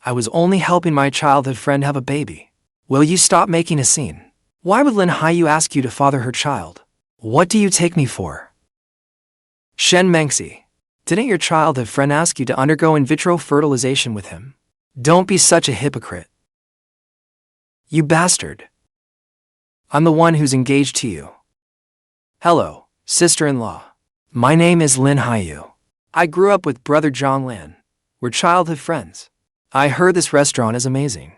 I was only helping my childhood friend have a baby. Will you stop making a scene? Why would Lin Haiyue ask you to father her child? What do you take me for? Shen Mengxi, didn't your childhood friend ask you to undergo in vitro fertilization with him? Don't be such a hypocrite. You bastard. I'm the one who's engaged to you. Hello, sister-in-law. My name is Lin Haiyue. I grew up with brother Jiang Lan. We're childhood friends. I heard this restaurant is amazing,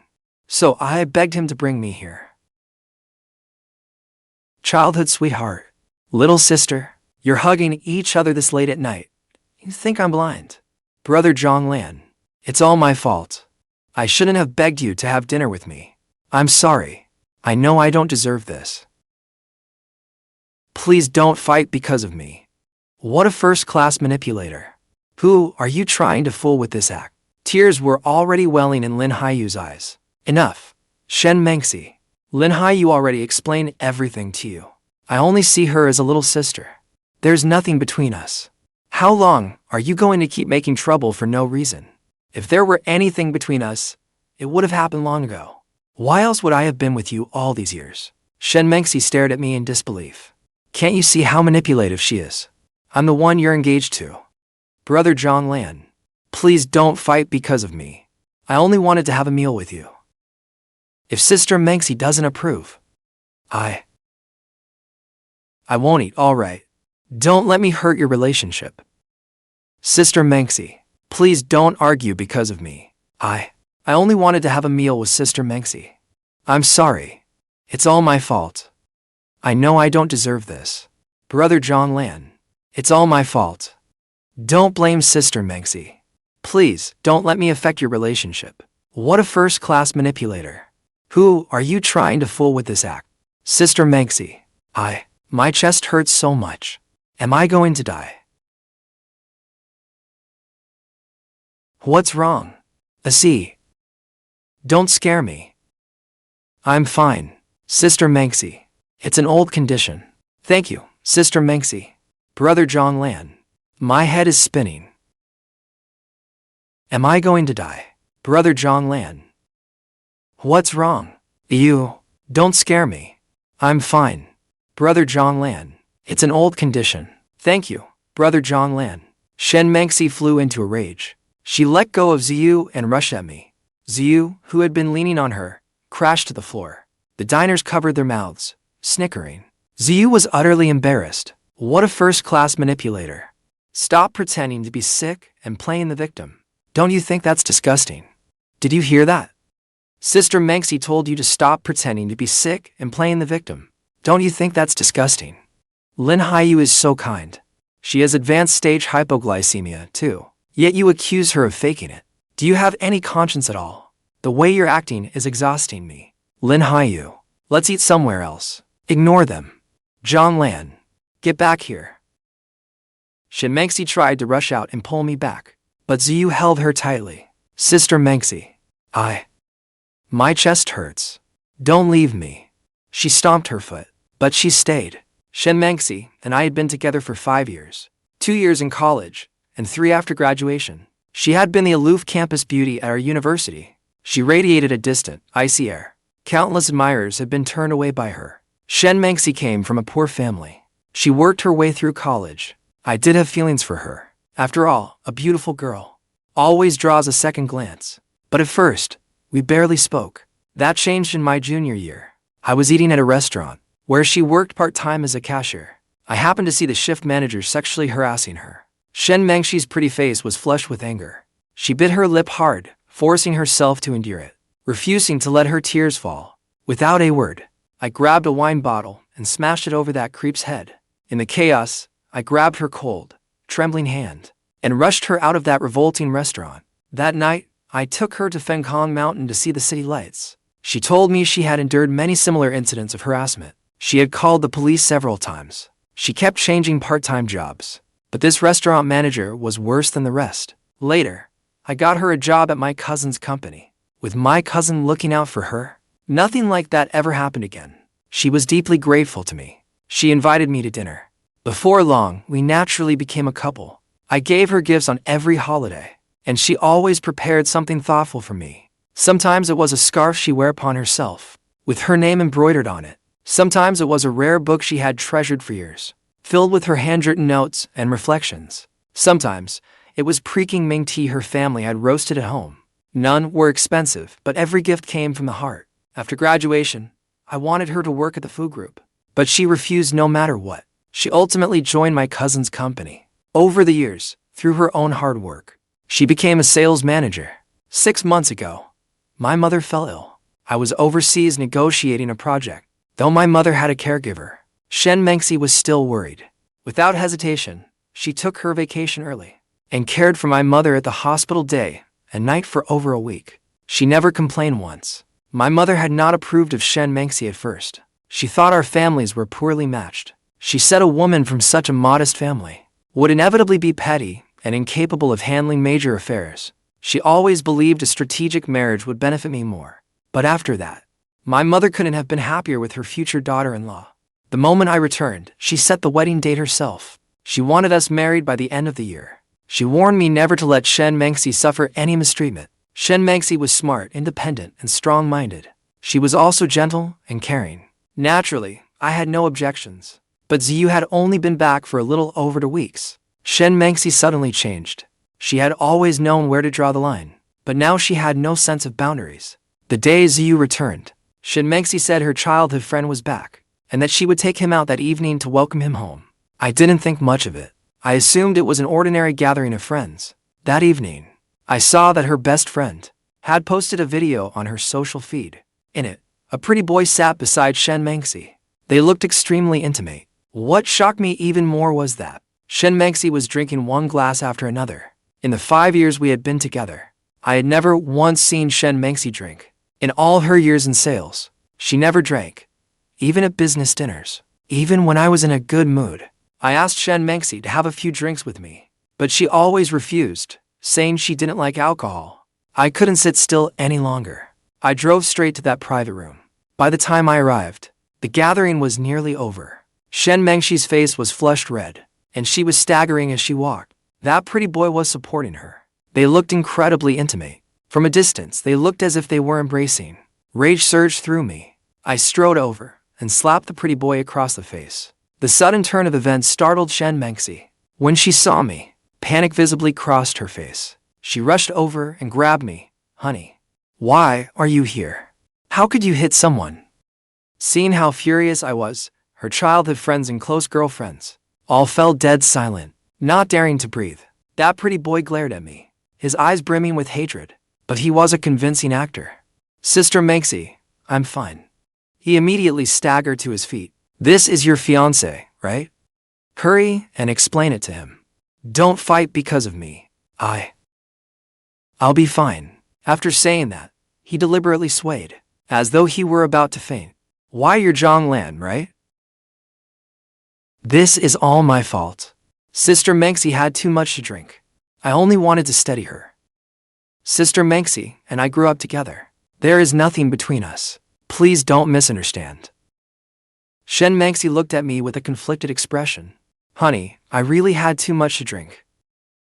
so I begged him to bring me here. Childhood sweetheart. Little sister, you're hugging each other this late at night. You think I'm blind? Brother Jiang Lan, it's all my fault. I shouldn't have begged you to have dinner with me. I'm sorry. I know I don't deserve this. Please don't fight because of me. What a first-class manipulator. Who are you trying to fool with this act? Tears were already welling in Lin Haiyue's eyes. Enough. Shen Mengxi. Lin Haiyue already explained everything to you. I only see her as a little sister. There's nothing between us. How long are you going to keep making trouble for no reason? If there were anything between us, it would have happened long ago. Why else would I have been with you all these years? Shen Mengxi stared at me in disbelief. Can't you see how manipulative she is? I'm the one you're engaged to. Brother Jiang Lan, please don't fight because of me. I only wanted to have a meal with you. If Sister Mengxi doesn't approve, I won't eat, all right. Don't let me hurt your relationship. Sister Mengxi, please don't argue because of me. I only wanted to have a meal with Sister Mengxi. I'm sorry. It's all my fault. I know I don't deserve this. Brother Jiang Lan, it's all my fault. Don't blame Sister Mengxi. Please, don't let me affect your relationship. What a first-class manipulator. Who are you trying to fool with this act? Sister Mengxi, my chest hurts so much. Am I going to die? What's wrong? See. Don't scare me. I'm fine, Sister Mengxi. It's an old condition. Thank you, Sister Mengxi. Brother Jiang Lan, my head is spinning. Am I going to die? Brother Jiang Lan. What's wrong? You, don't scare me. I'm fine. Brother Jiang Lan, it's an old condition. Thank you, Brother Jiang Lan. Shen Mengxi flew into a rage. She let go of Ziyu and rushed at me. Ziyu, who had been leaning on her, crashed to the floor. The diners covered their mouths, snickering. Ziyu was utterly embarrassed. What a first-class manipulator. Stop pretending to be sick and playing the victim. Don't you think that's disgusting? Did you hear that? Sister Mengxi told you to stop pretending to be sick and playing the victim. Don't you think that's disgusting? Lin Haiyue is so kind. She has advanced stage hypoglycemia, too. Yet you accuse her of faking it. Do you have any conscience at all? The way you're acting is exhausting me. Lin Haiyue, let's eat somewhere else. Ignore them. Jiang Lan, get back here. Shen Mengxi tried to rush out and pull me back, but Ziyu held her tightly. Sister Mengxi, my chest hurts. Don't leave me. She stomped her foot, but she stayed. Shen Mengxi and I had been together for 5 years, 2 years in college, and 3 after graduation. She had been the aloof campus beauty at our university. She radiated a distant, icy air. Countless admirers had been turned away by her. Shen Mengxi came from a poor family. She worked her way through college. I did have feelings for her. After all, a beautiful girl always draws a second glance. But at first, we barely spoke. That changed in my junior year. I was eating at a restaurant, where she worked part-time as a cashier. I happened to see the shift manager sexually harassing her. Shen Mengxi's pretty face was flushed with anger. She bit her lip hard, forcing herself to endure it, refusing to let her tears fall. Without a word, I grabbed a wine bottle and smashed it over that creep's head. In the chaos, I grabbed her cold, trembling hand and rushed her out of that revolting restaurant. That night, I took her to Fenghuang Mountain to see the city lights. She told me she had endured many similar incidents of harassment. She had called the police several times. She kept changing part-time jobs. But this restaurant manager was worse than the rest. Later, I got her a job at my cousin's company. With my cousin looking out for her, nothing like that ever happened again. She was deeply grateful to me. She invited me to dinner. Before long, we naturally became a couple. I gave her gifts on every holiday. and she always prepared something thoughtful for me. Sometimes it was a scarf she wore upon herself, with her name embroidered on it. Sometimes it was a rare book she had treasured for years, filled with her handwritten notes and reflections. Sometimes it was Peking Ming tea her family had roasted at home. None were expensive, but every gift came from the heart. After graduation, I wanted her to work at the food group, but she refused no matter what. She ultimately joined my cousin's company. Over the years, through her own hard work, she became a sales manager. 6 months ago, my mother fell ill. I was overseas negotiating a project. Though my mother had a caregiver, Shen Mengxi was still worried. Without hesitation, she took her vacation early and cared for my mother at the hospital day and night for over a week. She never complained once. My mother had not approved of Shen Mengxi at first. She thought our families were poorly matched. She said a woman from such a modest family would inevitably be petty and incapable of handling major affairs. She always believed a strategic marriage would benefit me more. But after that, my mother couldn't have been happier with her future daughter-in-law. The moment I returned, she set the wedding date herself. She wanted us married by the end of the year. She warned me never to let Shen Mengxi suffer any mistreatment. Shen Mengxi was smart, independent, and strong-minded. She was also gentle and caring. Naturally, I had no objections. But Ziyu had only been back for a little over 2 weeks. Shen Mengxi suddenly changed. She had always known where to draw the line, but now she had no sense of boundaries. The day Ziyu returned, Shen Mengxi said her childhood friend was back, and that she would take him out that evening to welcome him home. I didn't think much of it. I assumed it was an ordinary gathering of friends. That evening, I saw that her best friend had posted a video on her social feed. In it, a pretty boy sat beside Shen Mengxi. They looked extremely intimate. What shocked me even more was that Shen Mengxi was drinking one glass after another. In the 5 years we had been together, I had never once seen Shen Mengxi drink. In all her years in sales, she never drank, even at business dinners. Even when I was in a good mood, I asked Shen Mengxi to have a few drinks with me, but she always refused, saying she didn't like alcohol. I couldn't sit still any longer. I drove straight to that private room. By the time I arrived, the gathering was nearly over. Shen Mengxi's face was flushed red, and she was staggering as she walked. That pretty boy was supporting her. They looked incredibly intimate. From a distance, they looked as if they were embracing. Rage surged through me. I strode over and slapped the pretty boy across the face. The sudden turn of events startled Shen Mengxi. When she saw me, panic visibly crossed her face. She rushed over and grabbed me. "Honey, why are you here? How could you hit someone?" Seeing how furious I was, her childhood friends and close girlfriends all fell dead silent, not daring to breathe. That pretty boy glared at me, his eyes brimming with hatred. But he was a convincing actor. "Sister Mengxi, I'm fine." He immediately staggered to his feet. "This is your fiancé, right? Hurry and explain it to him. Don't fight because of me. I'll be fine." After saying that, he deliberately swayed, as though he were about to faint. "Why, you're Jiang Lan, right? This is all my fault. Sister Mengxi had too much to drink. I only wanted to steady her. Sister Mengxi and I grew up together. There is nothing between us. Please don't misunderstand." Shen Mengxi looked at me with a conflicted expression. "Honey, I really had too much to drink.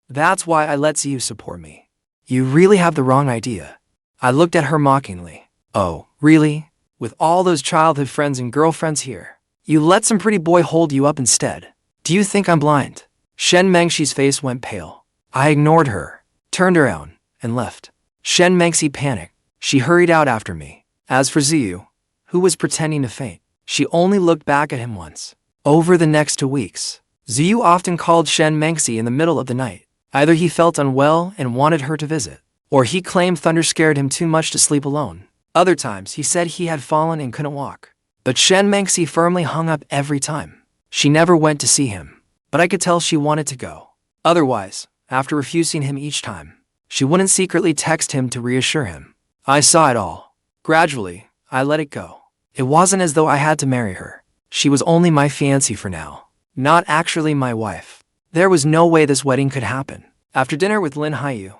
That's why I let Ziyu support me. You really have the wrong idea." I looked at her mockingly. "Oh, really? With all those childhood friends and girlfriends here, you let some pretty boy hold you up instead? Do you think I'm blind?" Shen Mengxi's face went pale. I ignored her, turned around, and left. Shen Mengxi panicked. She hurried out after me. As for Ziyu, who was pretending to faint, she only looked back at him once. Over the next 2 weeks, Ziyu often called Shen Mengxi in the middle of the night. Either he felt unwell and wanted her to visit, or he claimed thunder scared him too much to sleep alone. Other times he said he had fallen and couldn't walk. But Shen Mengxi firmly hung up every time. She never went to see him, but I could tell she wanted to go. Otherwise, after refusing him each time, she wouldn't secretly text him to reassure him. I saw it all. Gradually, I let it go. It wasn't as though I had to marry her. She was only my fiancée for now, not actually my wife. There was no way this wedding could happen. After dinner with Lin Haiyue,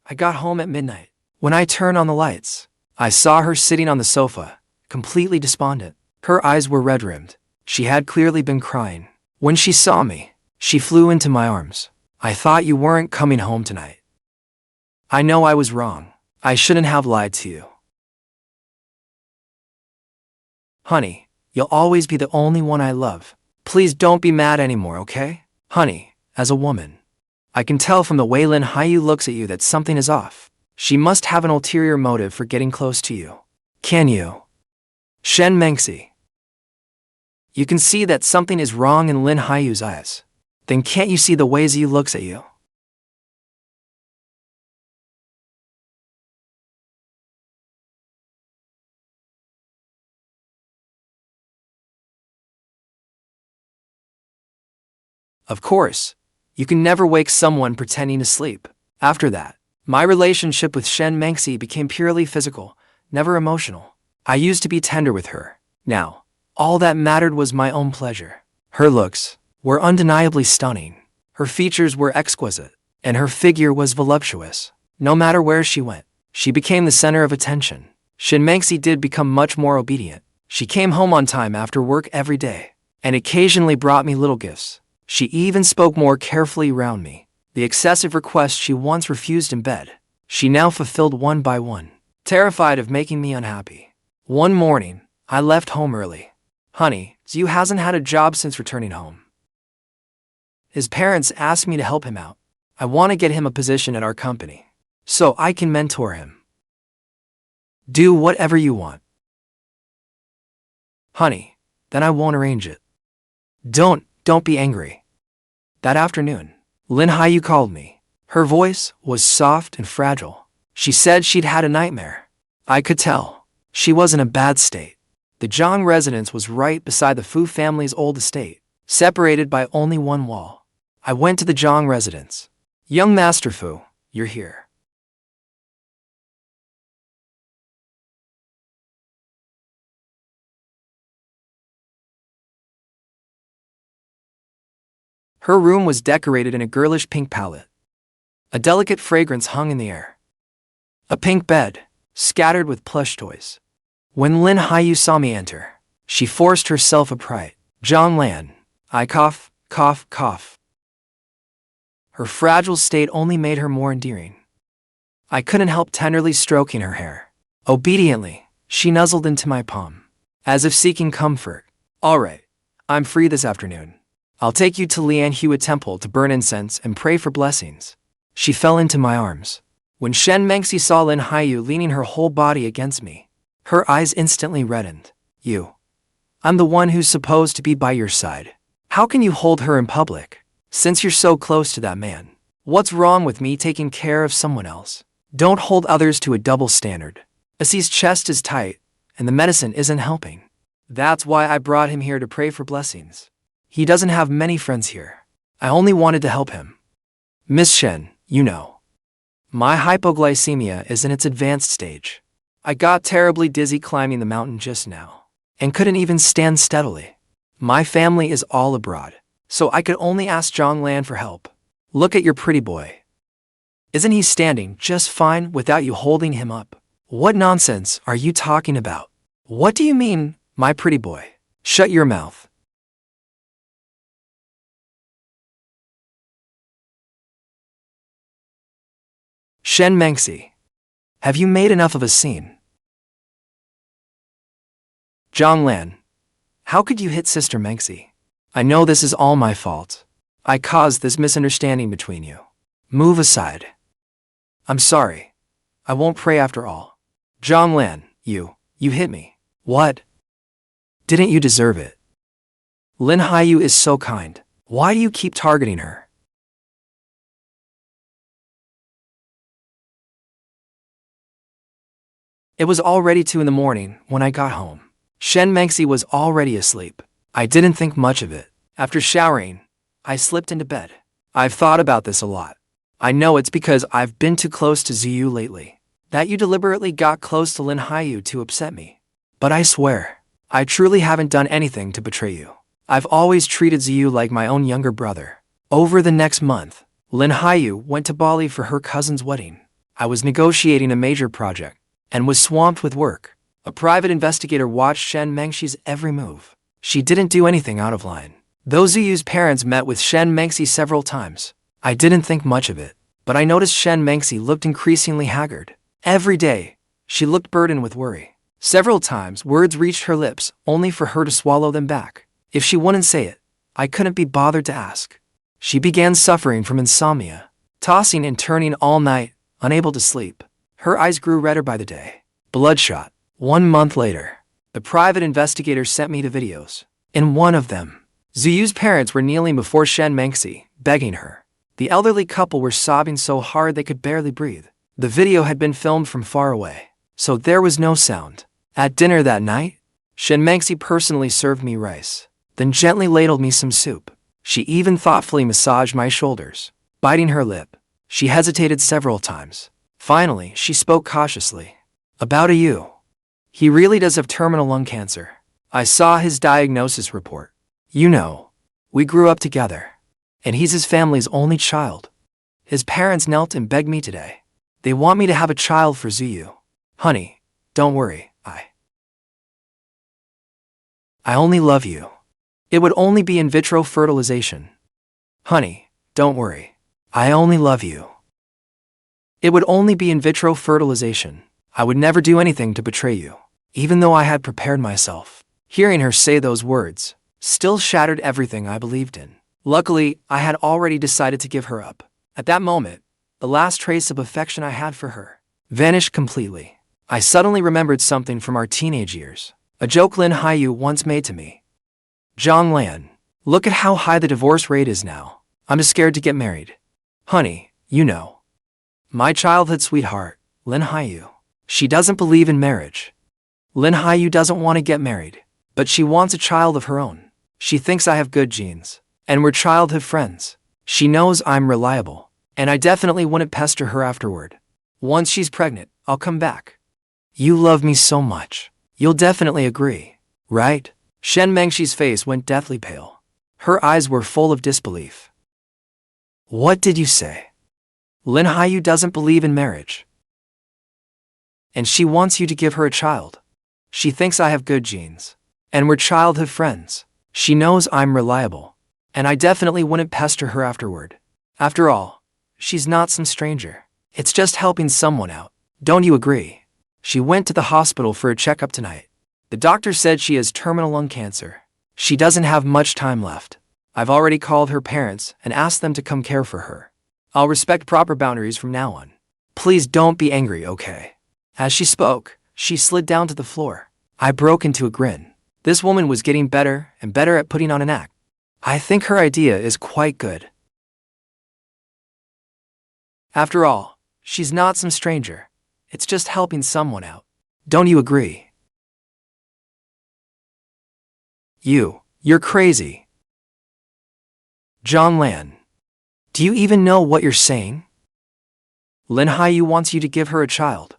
I got home at midnight. When I turned on the lights, I saw her sitting on the sofa, completely despondent. Her eyes were red-rimmed. She had clearly been crying. When she saw me, she flew into my arms. "I thought you weren't coming home tonight. I know I was wrong. I shouldn't have lied to you. Honey, you'll always be the only one I love. Please don't be mad anymore, okay? Honey, as a woman, I can tell from the way Lin Haiyue looks at you that something is off. She must have an ulterior motive for getting close to you. Can you? Shen Mengxi. You can see that something is wrong in Lin Haiyue's eyes. Then can't you see the ways he looks at you? Of course, you can never wake someone pretending to sleep. After that, my relationship with Shen Mengxi became purely physical, never emotional. I used to be tender with her. Now, all that mattered was my own pleasure. Her looks were undeniably stunning. Her features were exquisite, and her figure was voluptuous. No matter where she went, she became the center of attention. Shen Mengxi did become much more obedient. She came home on time after work every day, and occasionally brought me little gifts. She even spoke more carefully around me. The excessive requests she once refused in bed, she now fulfilled one by one, terrified of making me unhappy. One morning, I left home early. Honey, Zhu hasn't had a job since returning home. His parents asked me to help him out. I want to get him a position at our company, so I can mentor him. Do whatever you want. Honey, then I won't arrange it. Don't be angry. That afternoon, Lin Haiyue called me. Her voice was soft and fragile. She said she'd had a nightmare. I could tell. She was in a bad state. The Jiang residence was right beside the Fu family's old estate, separated by only one wall. I went to the Jiang residence. Young Master Fu, you're here. Her room was decorated in a girlish pink palette. A delicate fragrance hung in the air. A pink bed, scattered with plush toys. When Lin Haiyue saw me enter, she forced herself upright. Jiang Lan, I cough. Her fragile state only made her more endearing. I couldn't help tenderly stroking her hair. Obediently, she nuzzled into my palm, as if seeking comfort. All right, I'm free this afternoon. I'll take you to Lianhua temple to burn incense and pray for blessings. She fell into my arms. When Shen Mengxi saw Lin Haiyue leaning her whole body against me, her eyes instantly reddened. I'm the one who's supposed to be by your side. How can you hold her in public, since you're so close to that man? What's wrong with me taking care of someone else? Don't hold others to a double standard. Asi's chest is tight, and the medicine isn't helping. That's why I brought him here to pray for blessings. He doesn't have many friends here. I only wanted to help him. Miss Shen, you know, my hypoglycemia is in its advanced stage. I got terribly dizzy climbing the mountain just now, and couldn't even stand steadily. My family is all abroad, so I could only ask Jiang Lan for help. Look at your pretty boy. Isn't he standing just fine without you holding him up? What nonsense are you talking about? What do you mean, my pretty boy? Shut your mouth. Shen Mengxi, have you made enough of a scene? Jiang Lan, how could you hit Sister Mengxi? I know this is all my fault. I caused this misunderstanding between you. Move aside. I'm sorry. I won't pray after all. Jiang Lan, you hit me. What? Didn't you deserve it? Lin Haiyue is so kind. Why do you keep targeting her? It was already 2 in the morning when I got home. Shen Mengxi was already asleep. I didn't think much of it. After showering, I slipped into bed. I've thought about this a lot. I know it's because I've been too close to Ziyu lately, that you deliberately got close to Lin Haiyue to upset me. But I swear, I truly haven't done anything to betray you. I've always treated Ziyu like my own younger brother. Over the next month, Lin Haiyue went to Bali for her cousin's wedding. I was negotiating a major project and was swamped with work. A private investigator watched Shen Mengxi's every move. She didn't do anything out of line. Though Ziyu's parents met with Shen Mengxi several times, I didn't think much of it. But I noticed Shen Mengxi looked increasingly haggard. Every day, she looked burdened with worry. Several times, words reached her lips, only for her to swallow them back. If she wouldn't say it, I couldn't be bothered to ask. She began suffering from insomnia, tossing and turning all night, unable to sleep. Her eyes grew redder by the day. Bloodshot. 1 month later, the private investigator sent me the videos. In one of them, Ziyu's parents were kneeling before Shen Mengxi, begging her. The elderly couple were sobbing so hard they could barely breathe. The video had been filmed from far away, so there was no sound. At dinner that night, Shen Mengxi personally served me rice, then gently ladled me some soup. She even thoughtfully massaged my shoulders. Biting her lip, she hesitated several times. Finally, she spoke cautiously. About you. He really does have terminal lung cancer. I saw his diagnosis report. You know, we grew up together, and he's his family's only child. His parents knelt and begged me today. They want me to have a child for Ziyu. Honey, don't worry, I only love you. It would only be in vitro fertilization. Honey, don't worry. I only love you. It would only be in vitro fertilization. I would never do anything to betray you, even though I had prepared myself. Hearing her say those words still shattered everything I believed in. Luckily, I had already decided to give her up. At that moment, the last trace of affection I had for her vanished completely. I suddenly remembered something from our teenage years. A joke Lin Haiyue once made to me. Jiang Lan, look at how high the divorce rate is now. I'm just scared to get married. Honey, you know. My childhood sweetheart, Lin Haiyue. She doesn't believe in marriage. Lin Haiyue doesn't want to get married, but she wants a child of her own. She thinks I have good genes, and we're childhood friends. She knows I'm reliable, and I definitely wouldn't pester her afterward. Once she's pregnant, I'll come back. You love me so much. You'll definitely agree, right? Shen Mengxi's face went deathly pale. Her eyes were full of disbelief. What did you say? Lin Haiyue doesn't believe in marriage, and she wants you to give her a child. She thinks I have good genes, and we're childhood friends. She knows I'm reliable, and I definitely wouldn't pester her afterward. After all, she's not some stranger. It's just helping someone out. Don't you agree? She went to the hospital for a checkup tonight. The doctor said she has terminal lung cancer. She doesn't have much time left. I've already called her parents and asked them to come care for her. I'll respect proper boundaries from now on. Please don't be angry, okay? As she spoke, she slid down to the floor. I broke into a grin. This woman was getting better and better at putting on an act. I think her idea is quite good. After all, she's not some stranger. It's just helping someone out. Don't you agree? You're crazy. Jiang Lan, do you even know what you're saying? Lin Haiyue wants you to give her a child.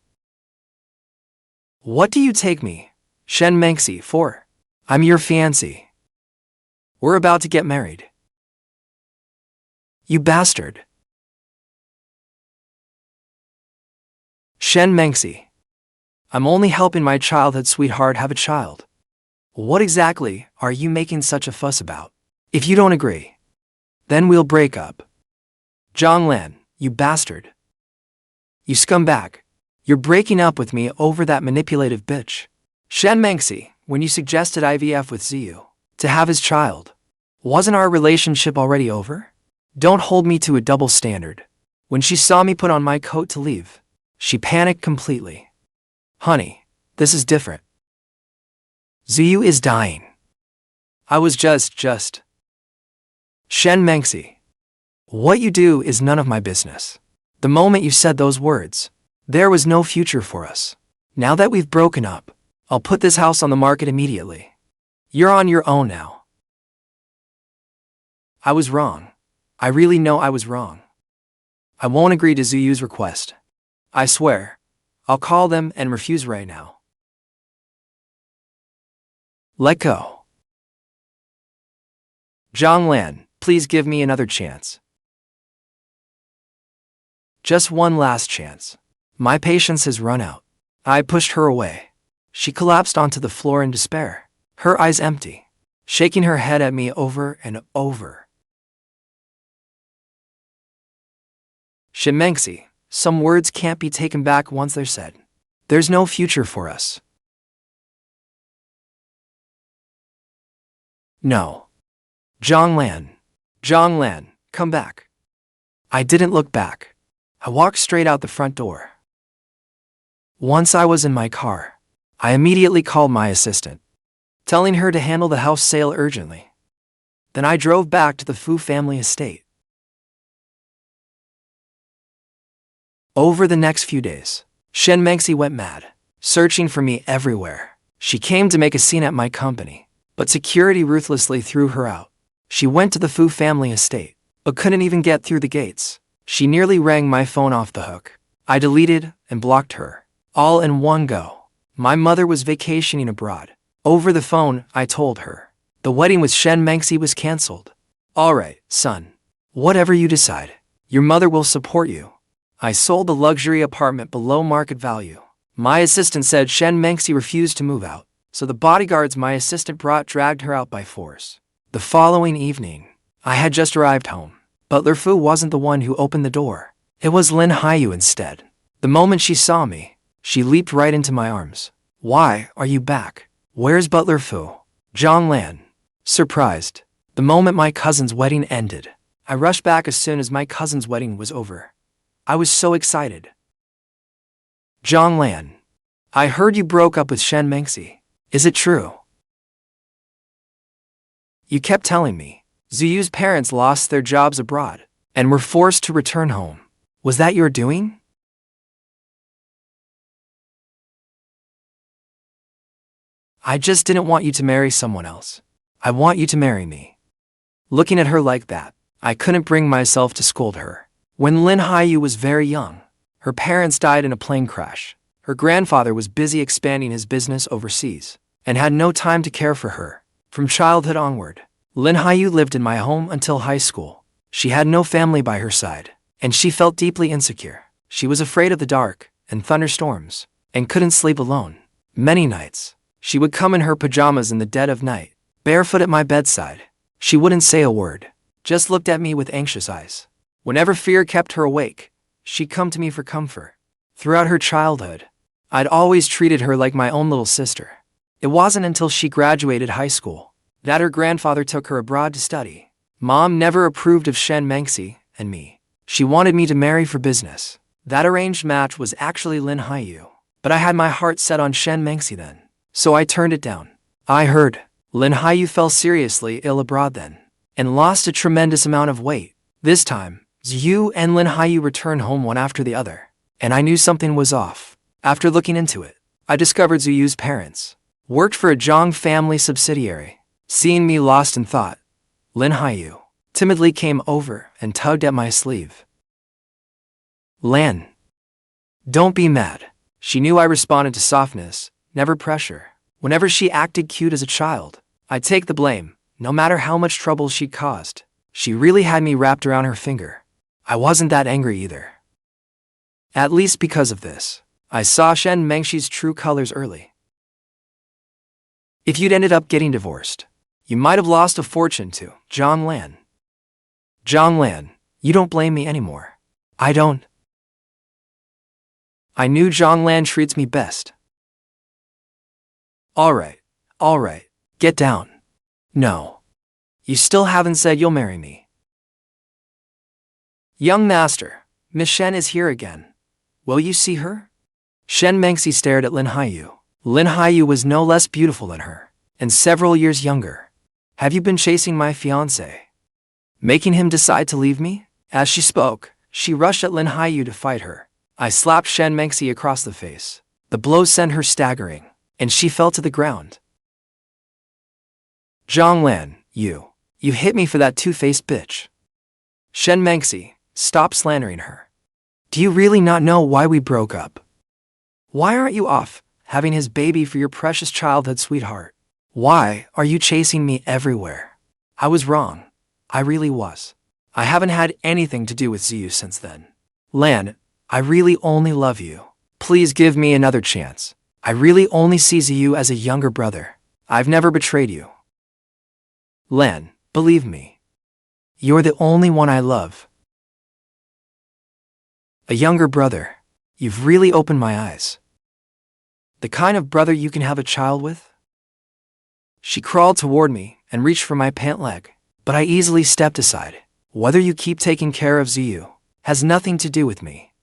What do you take me, Shen Mengxi, for? I'm your fiancée. We're about to get married. You bastard. Shen Mengxi, I'm only helping my childhood sweetheart have a child. What exactly are you making such a fuss about? If you don't agree, then we'll break up. Jiang Lan, you bastard. You scumbag. You're breaking up with me over that manipulative bitch. Shen Mengxi, when you suggested IVF with Ziyu to have his child, wasn't our relationship already over? Don't hold me to a double standard. When she saw me put on my coat to leave, she panicked completely. Honey, this is different. Ziyu is dying. I was just. Shen Mengxi, what you do is none of my business. The moment you said those words, there was no future for us. Now that we've broken up, I'll put this house on the market immediately. You're on your own now. I was wrong. I really know I was wrong. I won't agree to Ziyu's request. I swear, I'll call them and refuse right now. Let go. Jiang Lan, please give me another chance. Just one last chance. My patience has run out. I pushed her away. She collapsed onto the floor in despair, her eyes empty, shaking her head at me over and over. Shen Mengxi, some words can't be taken back once they're said. There's no future for us. No. Jiang Lan, come back. I didn't look back. I walked straight out the front door. Once I was in my car, I immediately called my assistant, telling her to handle the house sale urgently. Then I drove back to the Fu family estate. Over the next few days, Shen Mengxi went mad, searching for me everywhere. She came to make a scene at my company, but security ruthlessly threw her out. She went to the Fu family estate, but couldn't even get through the gates. She nearly rang my phone off the hook. I deleted and blocked her, all in one go. My mother was vacationing abroad. Over the phone, I told her the wedding with Shen Mengxi was cancelled. All right, son. Whatever you decide, your mother will support you. I sold the luxury apartment below market value. My assistant said Shen Mengxi refused to move out, so the bodyguards my assistant brought dragged her out by force. The following evening, I had just arrived home. Butler Fu wasn't the one who opened the door. It was Lin Haiyue instead. The moment she saw me, she leaped right into my arms. Why are you back? Where's Butler Fu? Jiang Lan. Surprised. The moment my cousin's wedding ended, I rushed back as soon as my cousin's wedding was over. I was so excited. Jiang Lan. I heard you broke up with Shen Mengxi. Is it true? You kept telling me Ziyu's parents lost their jobs abroad and were forced to return home. Was that your doing? I just didn't want you to marry someone else. I want you to marry me. Looking at her like that, I couldn't bring myself to scold her. When Lin Haiyue was very young, her parents died in a plane crash. Her grandfather was busy expanding his business overseas and had no time to care for her. From childhood onward, Lin Haiyue lived in my home until high school. She had no family by her side, and she felt deeply insecure. She was afraid of the dark and thunderstorms, and couldn't sleep alone. Many nights, she would come in her pajamas in the dead of night, barefoot at my bedside. She wouldn't say a word, just looked at me with anxious eyes. Whenever fear kept her awake, she'd come to me for comfort. Throughout her childhood, I'd always treated her like my own little sister. It wasn't until she graduated high school that her grandfather took her abroad to study. Mom never approved of Shen Mengxi and me. She wanted me to marry for business. That arranged match was actually Lin Haiyue, but I had my heart set on Shen Mengxi then, so I turned it down. I heard Lin Haiyue fell seriously ill abroad then and lost a tremendous amount of weight. This time, Ziyu and Lin Haiyue returned home one after the other, and I knew something was off. After looking into it, I discovered Ziyu's parents worked for a Zhang family subsidiary. Seeing me lost in thought, Lin Haiyue timidly came over and tugged at my sleeve. Lan, don't be mad. She knew I responded to softness, never pressure. Whenever she acted cute as a child, I'd take the blame, no matter how much trouble she'd caused. She really had me wrapped around her finger. I wasn't that angry either. At least because of this, I saw Shen Mengxi's true colors early. If you'd ended up getting divorced, you might have lost a fortune to Jiang Lan. Jiang Lan, you don't blame me anymore. I don't. I knew Jiang Lan treats me best. All right, get down. No. You still haven't said you'll marry me. Young master, Miss Shen is here again. Will you see her? Shen Mengxi stared at Lin Haiyue. Lin Haiyue was no less beautiful than her, and several years younger. Have you been chasing my fiancé? Making him decide to leave me? As she spoke, she rushed at Lin Haiyue to fight her. I slapped Shen Mengxi across the face. The blow sent her staggering, and she fell to the ground. Jiang Lan, you hit me for that two-faced bitch. Shen Mengxi, stop slandering her. Do you really not know why we broke up? Why aren't you off having his baby for your precious childhood sweetheart? Why are you chasing me everywhere? I was wrong. I really was. I haven't had anything to do with Ziyu since then. Lan, I really only love you. Please give me another chance. I really only see Ziyu as a younger brother. I've never betrayed you. Lan, believe me. You're the only one I love. A younger brother. You've really opened my eyes. The kind of brother you can have a child with? She crawled toward me and reached for my pant leg, but I easily stepped aside. Whether you keep taking care of Ziyu has nothing to do with me.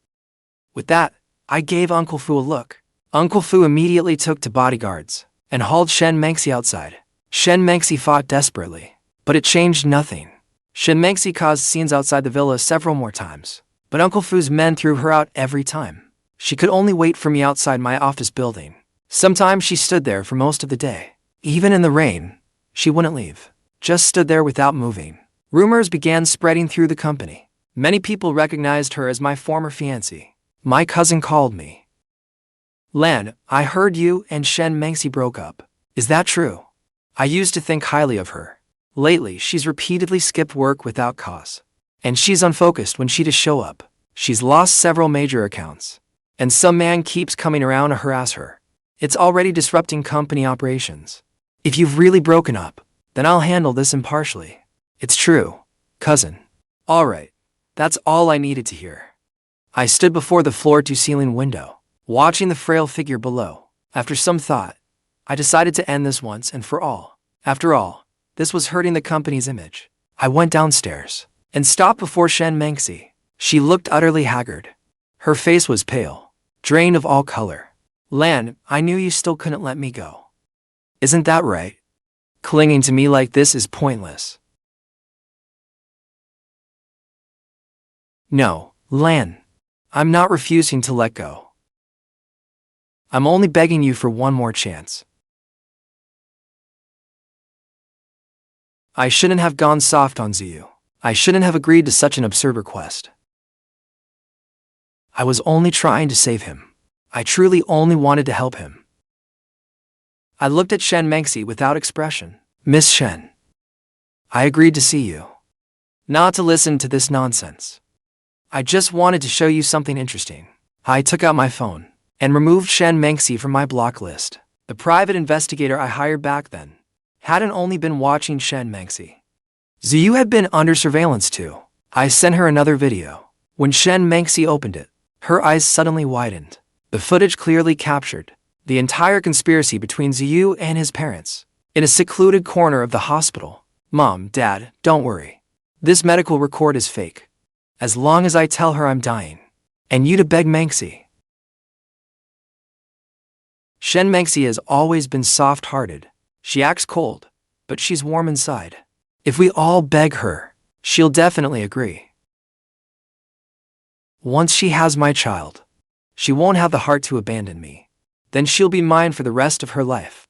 With that, I gave Uncle Fu a look. Uncle Fu immediately took to bodyguards and hauled Shen Mengxi outside. Shen Mengxi fought desperately, but it changed nothing. Shen Mengxi caused scenes outside the villa several more times, but Uncle Fu's men threw her out every time. She could only wait for me outside my office building. Sometimes she stood there for most of the day. Even in the rain, she wouldn't leave. Just stood there without moving. Rumors began spreading through the company. Many people recognized her as my former fiancée. My cousin called me. Lan, I heard you and Shen Mengxi broke up. Is that true? I used to think highly of her. Lately, she's repeatedly skipped work without cause. And she's unfocused when she does show up. She's lost several major accounts. And some man keeps coming around to harass her. It's already disrupting company operations. If you've really broken up, then I'll handle this impartially. It's true, cousin. All right, that's all I needed to hear. I stood before the floor-to-ceiling window, watching the frail figure below. After some thought, I decided to end this once and for all. After all, this was hurting the company's image. I went downstairs and stopped before Shen Mengxi. She looked utterly haggard. Her face was pale, drained of all color. Lan, I knew you still couldn't let me go. Isn't that right? Clinging to me like this is pointless. No, Lan. I'm not refusing to let go. I'm only begging you for one more chance. I shouldn't have gone soft on Ziyu. I shouldn't have agreed to such an absurd request. I was only trying to save him. I truly only wanted to help him. I looked at Shen Mengxi without expression. Miss Shen, I agreed to see you. Not to listen to this nonsense. I just wanted to show you something interesting. I took out my phone and removed Shen Mengxi from my block list. The private investigator I hired back then hadn't only been watching Shen Mengxi. Ziyu had been under surveillance too. I sent her another video. When Shen Mengxi opened it, her eyes suddenly widened. The footage clearly captured the entire conspiracy between Ziyu and his parents. In a secluded corner of the hospital. Mom, Dad, don't worry. This medical record is fake. As long as I tell her I'm dying. And you to beg Mengxi. Shen Mengxi has always been soft-hearted. She acts cold, but she's warm inside. If we all beg her, she'll definitely agree. Once she has my child, she won't have the heart to abandon me. Then she'll be mine for the rest of her life.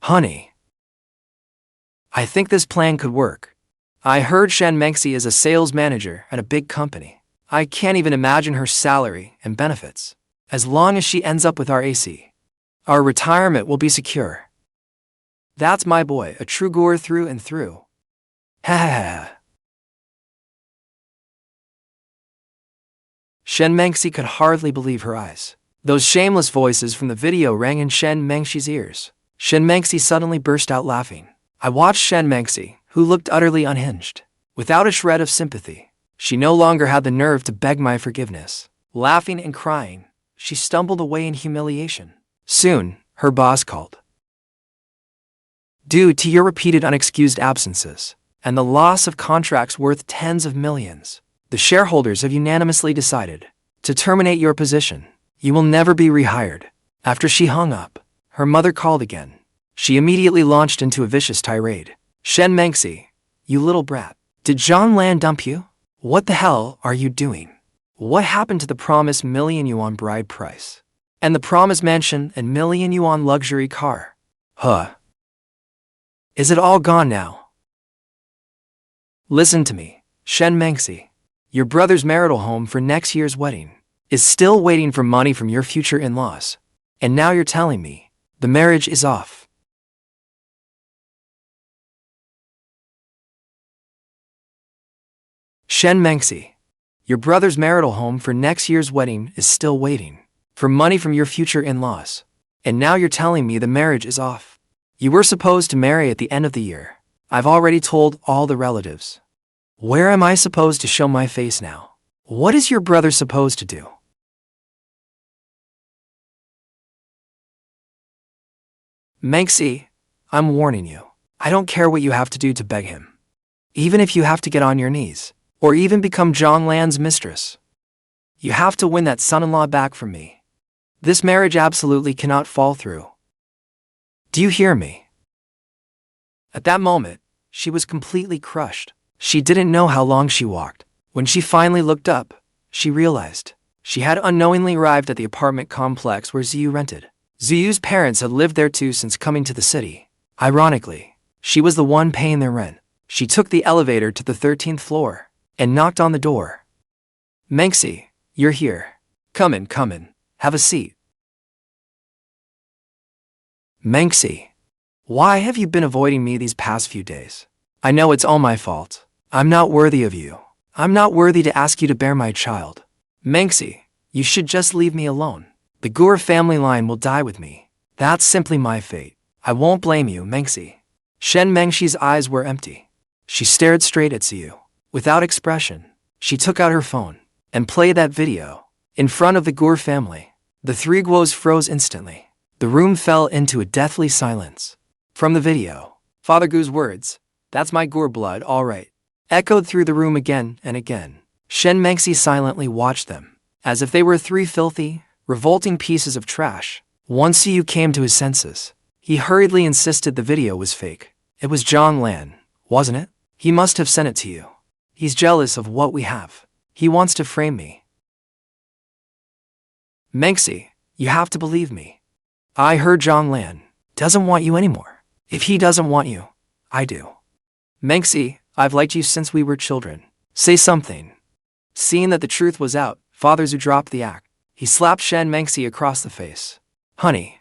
Honey, I think this plan could work. I heard Shen Mengxi is a sales manager at a big company. I can't even imagine her salary and benefits. As long as she ends up with our AC, our retirement will be secure. That's my boy, a true goer through and through. Ha ha ha. Shen Mengxi could hardly believe her eyes. Those shameless voices from the video rang in Shen Mengxi's ears. Shen Mengxi suddenly burst out laughing. I watched Shen Mengxi, who looked utterly unhinged. Without a shred of sympathy, she no longer had the nerve to beg my forgiveness. Laughing and crying, she stumbled away in humiliation. Soon, her boss called. Due to your repeated unexcused absences, and the loss of contracts worth tens of millions, the shareholders have unanimously decided to terminate your position. You will never be rehired. After she hung up, her mother called again. She immediately launched into a vicious tirade. Shen Mengxi, you little brat. Did Jiang Lan dump you? What the hell are you doing? What happened to the promised million-yuan bride price? And the promised mansion and million-yuan luxury car? Huh. Is it all gone now? Listen to me, Shen Mengxi. Your brother's marital home for next year's wedding is still waiting for money from your future in-laws. And now you're telling me the marriage is off. Shen Mengxi, your brother's marital home for next year's wedding is still waiting for money from your future in-laws. And now you're telling me the marriage is off. You were supposed to marry at the end of the year. I've already told all the relatives. Where am I supposed to show my face now? What is your brother supposed to do? Mengxi, I'm warning you. I don't care what you have to do to beg him. Even if you have to get on your knees, or even become Jiang Lan's mistress. You have to win that son-in-law back from me. This marriage absolutely cannot fall through. Do you hear me? At that moment, she was completely crushed. She didn't know how long she walked. When she finally looked up, she realized she had unknowingly arrived at the apartment complex where Ziyu rented. Ziyu's parents had lived there too since coming to the city. Ironically, she was the one paying their rent. She took the elevator to the 13th floor and knocked on the door. Mengxi, you're here. Come in. Have a seat. Mengxi, why have you been avoiding me these past few days? I know it's all my fault. I'm not worthy of you. I'm not worthy to ask you to bear my child. Mengxi, you should just leave me alone. The Gur family line will die with me. That's simply my fate. I won't blame you, Mengxi. Shen Mengxi's eyes were empty. She stared straight at Ziyu. Without expression, she took out her phone and played that video. In front of the Gur family, the three Guos froze instantly. The room fell into a deathly silence. From the video, Father Gu's words, "That's my Gur blood, all right," echoed through the room again and again. Shen Mengxi silently watched them, as if they were three filthy, revolting pieces of trash. Once Ziyu came to his senses, he hurriedly insisted the video was fake. It was Jiang Lan, wasn't it? He must have sent it to you. He's jealous of what we have. He wants to frame me. Mengxi, you have to believe me. I heard Jiang Lan doesn't want you anymore. If he doesn't want you, I do. Mengxi, I've liked you since we were children. Say something. Seeing that the truth was out, Father Zhu dropped the act. He slapped Shen Mengxi across the face. Honey,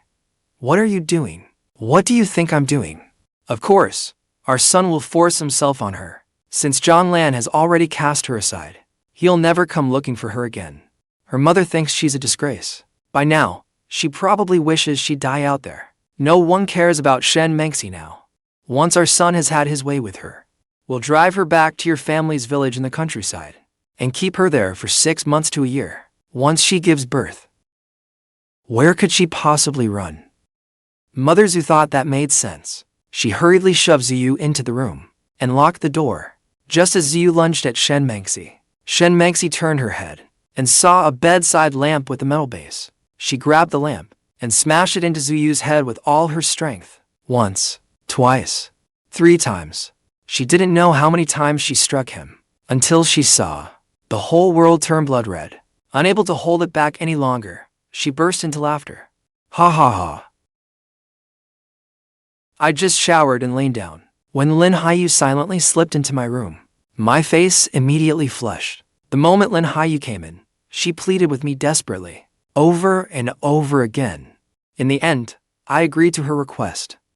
what are you doing? What do you think I'm doing? Of course, our son will force himself on her. Since Jiang Lan has already cast her aside, he'll never come looking for her again. Her mother thinks she's a disgrace. By now, she probably wishes she'd die out there. No one cares about Shen Mengxi now. Once our son has had his way with her, we'll drive her back to your family's village in the countryside and keep her there for 6 months to a year. Once she gives birth, where could she possibly run? Mother Zhu thought that made sense. She hurriedly shoved Ziyu into the room and locked the door. Just as Ziyu lunged at Shen Mengxi, Shen Mengxi turned her head and saw a bedside lamp with a metal base. She grabbed the lamp and smashed it into Ziyu's head with all her strength. Once, twice, 3 times. She didn't know how many times she struck him, until she saw the whole world turn blood red. Unable to hold it back any longer, she burst into laughter. Ha ha ha. I just showered and laid down when Lin Haiyue silently slipped into my room. My face immediately flushed. The moment Lin Haiyue came in, she pleaded with me desperately, over and over again. In the end, I agreed to her request.